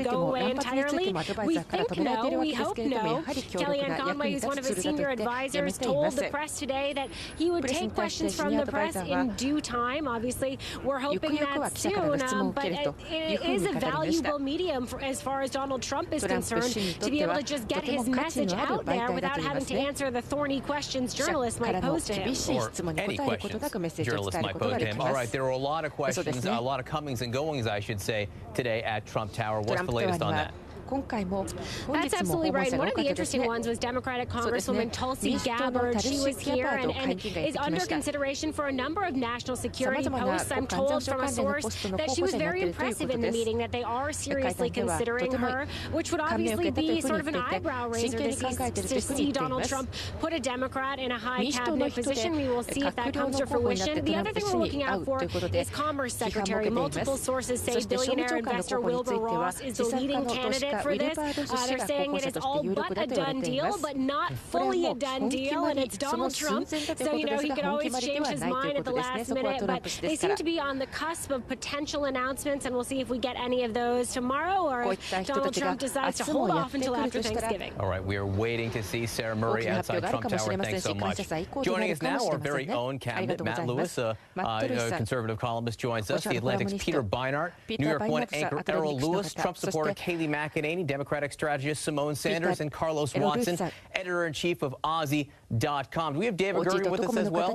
go away entirely? We think no, we hope no. Kellyanne Conway, who's one of his senior advisors, told the press today that he would take questions from the press in due time. Obviously, we're hoping that soon, but it is a valuable medium as far as Donald Trump is concerned to be able to just get his message out there without having to answer the thorny questions journalists might pose to him. Or any questions journalists might pose to him. All right, there were a lot of questions, a lot of comings and goings, I should say, today at Trump Tower. What's the latest on that? That's absolutely right. And one of the interesting ones was Democratic Congresswoman Tulsi Gabbard. She was here and is under consideration for a number of national security posts. I'm told from a source that she was very impressive in the meeting, that they are seriously considering her, which would obviously be sort of an eyebrow raiser to see Donald Trump put a Democrat in a high cabinet position. We will see if that comes to fruition. The other thing we're looking out for is Commerce Secretary. Multiple sources say billionaire investor Wilbur Ross is the leading candidate for this. They're saying it is all but a done deal, but not fully a done deal, and it's Donald Trump. So, you know, he could always change his mind at the last minute, but they seem to be on the cusp of potential announcements, and we'll see if we get any of those tomorrow or if Donald Trump decides to hold off until after Thanksgiving. All right, we are waiting to see Sarah Murray outside Trump Tower. Thanks so much. Joining us now, our very own cabinet, Matt Lewis, a conservative columnist, joins us. The Atlantic's Peter Beinart, New York One anchor Errol Lewis, Trump supporter Kayleigh McEnany, Democratic strategist Simone Sanders, and Carlos Watson, editor-in-chief of Aussie.com. Do we have David Gergen with us as well?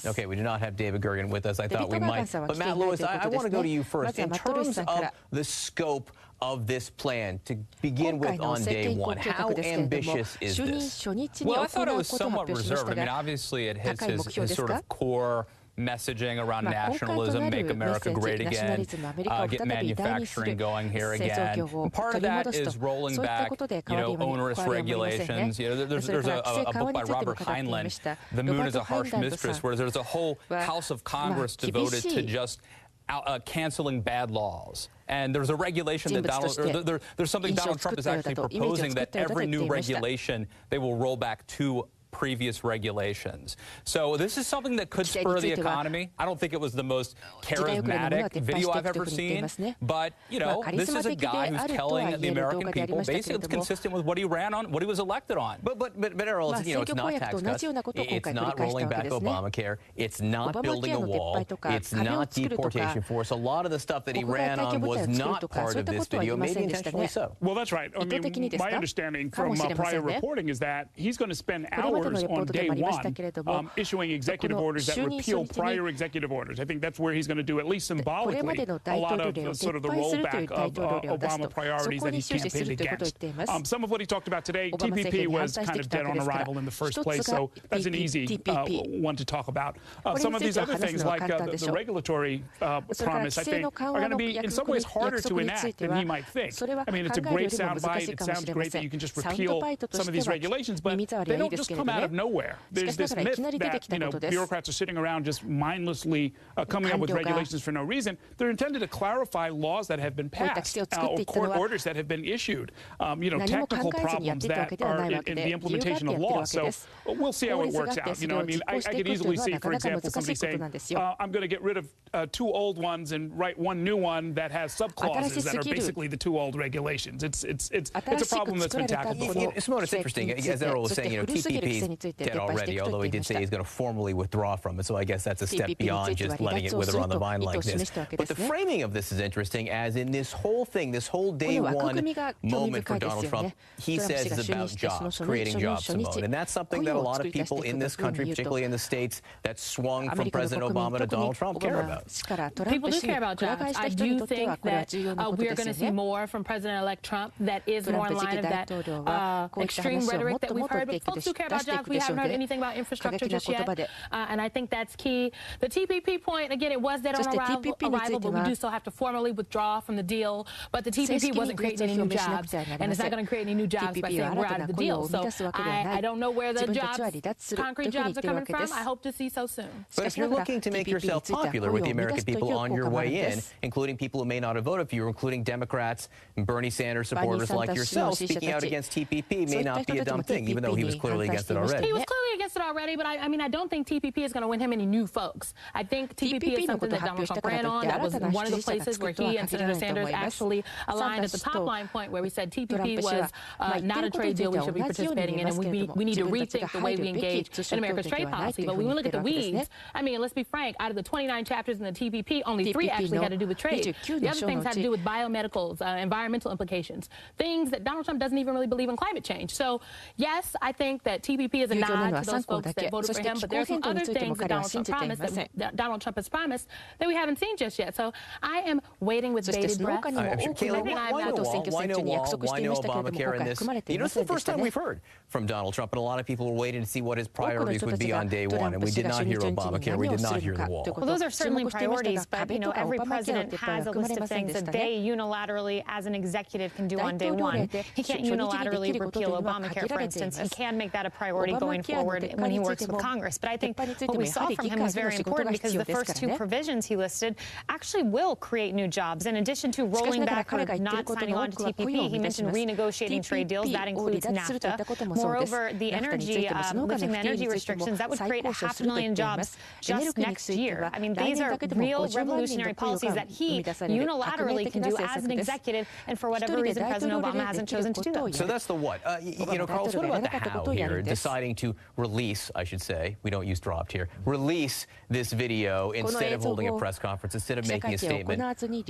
Okay, we do not have David Gergen with us. I thought we might. But Matt Lewis, I want to go to you first. In terms of the scope of this plan, to begin with on day one, how ambitious is this? Well, I thought it was somewhat reserved. I mean, obviously it hits his sort of core messaging around nationalism, make America great again, get manufacturing going here again. And part of that is rolling back, onerous regulations. There's a book by Robert Heinlein, The Moon is a Harsh Mistress, where there's a whole House of Congress devoted to just canceling bad laws. And there's a regulation that there's something Donald Trump is actually proposing, that every new regulation, they will roll back 2 previous regulations. So this is something that could spur the economy. I don't think it was the most charismatic video I've ever seen, but, this is a guy who's telling the American people basically it's consistent with what he ran on, what he was elected on. But Errol, it's not tax cuts. It's not rolling back Obamacare. It's not building a wall. It's not deportation force. A lot of the stuff that he ran on was not part of this video, maybe intentionally so. Well, that's right. I mean, my understanding from prior reporting is that he's going to spend hours on day one issuing executive orders that repeal prior executive orders. I think that's where he's going to do, at least symbolically, a lot of sort of the rollback of Obama priorities that he's campaigned against. Some of what he talked about today, TPP was kind of dead on arrival in the first place, so that's an easy one to talk about. Some of these other things, like the regulatory promise, I think, are going to be in some ways harder to enact than he might think. I mean, it's a great soundbite. It sounds great that you can just repeal some of these regulations, but they don't just come out of nowhere. There's this myth that bureaucrats are sitting around just mindlessly coming up with regulations for no reason. They're intended to clarify laws that have been passed or court orders that have been issued. Technical problems that are in the implementation of law. So we'll see how it works out. I mean, I could easily see, for example, somebody saying, "I'm going to get rid of 2 old ones and write 1 new one that has subclauses that are basically the 2 old regulations." It's a problem that's been tackled before. Simone, it's interesting. As Errol was saying, TPP is dead already, although he did say he's going to formally withdraw from it. So I guess that's a step beyond just letting it wither on the vine like this. But the framing of this is interesting, as in this whole thing, this whole day one moment for Donald Trump, he says is about jobs, creating jobs, Simone. And that's something that a lot of people in this country, particularly in the states that swung from President Obama to Donald Trump, care about. People do care about jobs. I do think that we are going to see more from President-elect Trump that is more in line of that extreme rhetoric that we've heard. But folks do care about jobs. We haven't heard anything about infrastructure just yet, and I think that's key. The TPP point, again, it was dead on arrival, but we do still have to formally withdraw from the deal. But the TPP wasn't creating any new jobs, and it's not going to create any new jobs by saying we're out of the deal. So I don't know where the jobs, concrete jobs, are coming from. I hope to see so soon. But if you're looking to make yourself popular with the American people on your way in, including people who may not have voted for you, including Democrats and Bernie Sanders supporters like yourself, speaking out against TPP may not be a dumb thing, even though he was clearly against it already. He was clearly against it already, but I mean, I don't think TPP is going to win him any new folks. I think TPP is something that Donald Trump ran on. That was one of the places where he and Senator Sanders actually aligned at the top line point, where we said TPP was not a trade deal we should be participating in, and we need to rethink the way we engage in America's trade policy. But when we look at the weeds, I mean, let's be frank, out of the 29 chapters in the TPP, only 3 actually had to do with trade. The other things had to do with biomedicals, environmental implications, things that Donald Trump doesn't even really believe in climate change. So, yes, I think that TPP is a nod to those folks that voted for him, but there are some other things that Donald Trump has promised that we haven't seen just yet. So I am waiting with bated breath. Why no Obamacare in this? You know, it's the first time we've heard from Donald Trump, and a lot of people were waiting to see what his priorities would be on day one, and we did not hear Obamacare. We did not hear the wall. Well, those are certainly priorities, but, you know, every president has a list of things that they unilaterally, as an executive, can do on day one. He can't unilaterally repeal Obamacare, for instance. He can make that a priority going forward when he works with Congress. But I think what we saw from him was very important, because the first 2 provisions he listed actually will create new jobs. In addition to rolling back or not signing on to TPP, he mentioned renegotiating trade deals. That includes NAFTA. Moreover, the energy, lifting the energy restrictions, that would create 500,000 jobs just next year. I mean, these are real revolutionary policies that he unilaterally can do as an executive, and for whatever reason, President Obama hasn't chosen to do that. So that's the what. You know, Carlos, what about the how here? Deciding to release, I should say, we don't use dropped here, release this video instead of holding a press conference, instead of making a statement.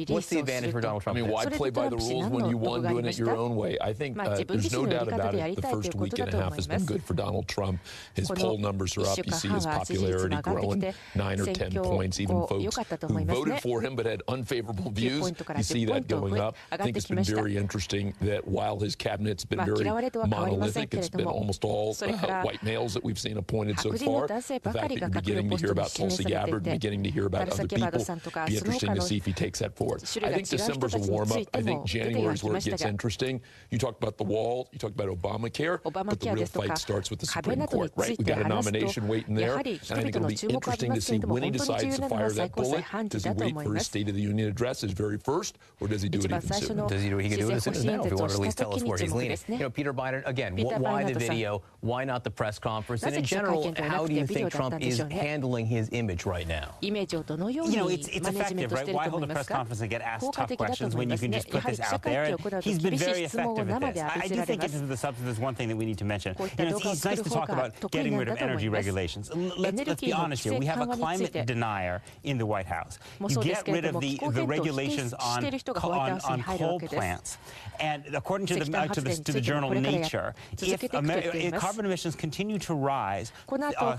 What's the advantage for Donald Trump? I mean, why play by the rules when you won doing it your own way? I think there's no doubt about it. The first week and a half has been good for Donald Trump. His poll numbers are up. You see his popularity growing 9 or 10 points. Even folks who voted for him but had unfavorable views, you see that going up. I think it's been very interesting that while his cabinet's been very monolithic, it's been almost all white males that we've seen appointed so far. The fact that you're beginning to hear about Tulsi Gabbard, beginning to hear about other people, be interesting to see if he takes that forward. I think December's a warm-up. I think January is where it gets interesting. You talked about the wall, you talked about Obamacare, but the real fight starts with the Supreme Court, right? We've got a nomination waiting there, and I think it'll be interesting to see when he decides to fire that bullet. Does he wait for his State of the Union address, his very first, or does he do it even sooner? Does he do it? He can do it as soon as now, if he wants to at least tell us where he's leaning. You know, Peter Biden, again, why the video? Why not the press conference? And in general, how do you think Trump is handling his image right now? You know, it's effective, right? Why hold a press conference and get asked tough questions when you can just put this out there? And he's been very effective at this. I do think into the substance is one thing that we need to mention. You know, it's nice to talk about getting rid of energy regulations. Let's be honest here. We have a climate denier in the White House. You get rid of the regulations on coal plants. And according to the journal Nature, if carbon emissions continue to rise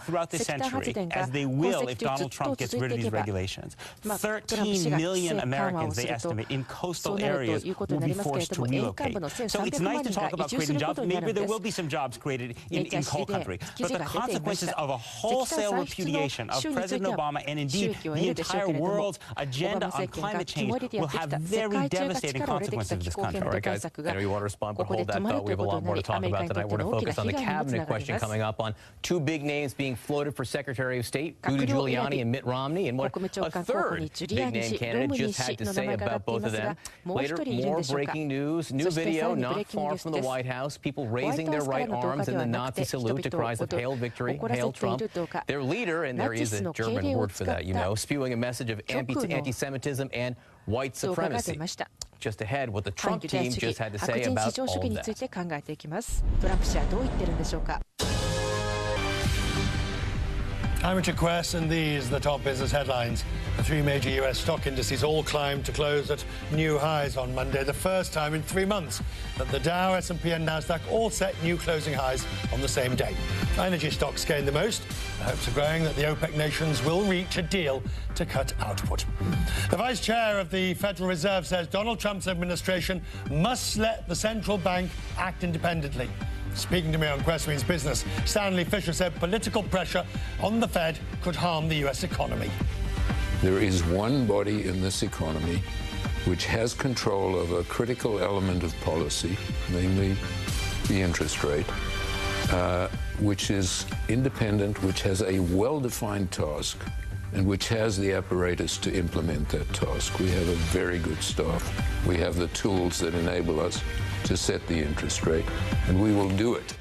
throughout this century, as they will if Donald Trump gets rid of these regulations, 13 million Americans, they estimate, in coastal areas will be forced to relocate. So it's nice to talk about creating jobs. Maybe there will be some jobs created in coal country. But the consequences of a wholesale repudiation of President Obama and indeed the entire world's agenda on climate change will have very devastating consequences in this country. All right, guys, I know you want to respond, but hold that thought. We have a lot more to talk about tonight. We're going to focus on the cabinet question coming up on 2 big names being floated for Secretary of State, Rudy Giuliani and Mitt Romney, and what a third big-name candidate just had to say about both of them. Later, more breaking news. New video not far from the White House. People raising their right arms in the Nazi salute to cries of Hail Victory, Hail Trump. Their leader, and there is a German word for that, you know, spewing a message of anti-Semitism and white supremacy. Just ahead, what the Trump team just had to say about all of that. I'm Richard Quest, and these are the top business headlines. The 3 major U.S. stock indices all climbed to close at new highs on Monday, the first time in 3 months that the Dow, S&P and NASDAQ all set new closing highs on the same day. Energy stocks gained the most. The hopes are growing that the OPEC nations will reach a deal to cut output. The Vice Chair of the Federal Reserve says Donald Trump's administration must let the central bank act independently. Speaking to me on Quest Means Business, Stanley Fischer said political pressure on the Fed could harm the U.S. economy. There is one body in this economy which has control of a critical element of policy, namely the interest rate, which is independent, which has a well-defined task, and which has the apparatus to implement that task. We have a very good staff. We have the tools that enable us to set the interest rate, and we will do it.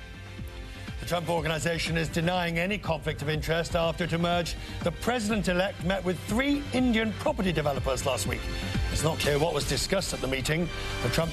The The Trump Organization is denying any conflict of interest after it emerged the president-elect met with 3 Indian property developers last week. It's not clear what was discussed at the meeting. The Trump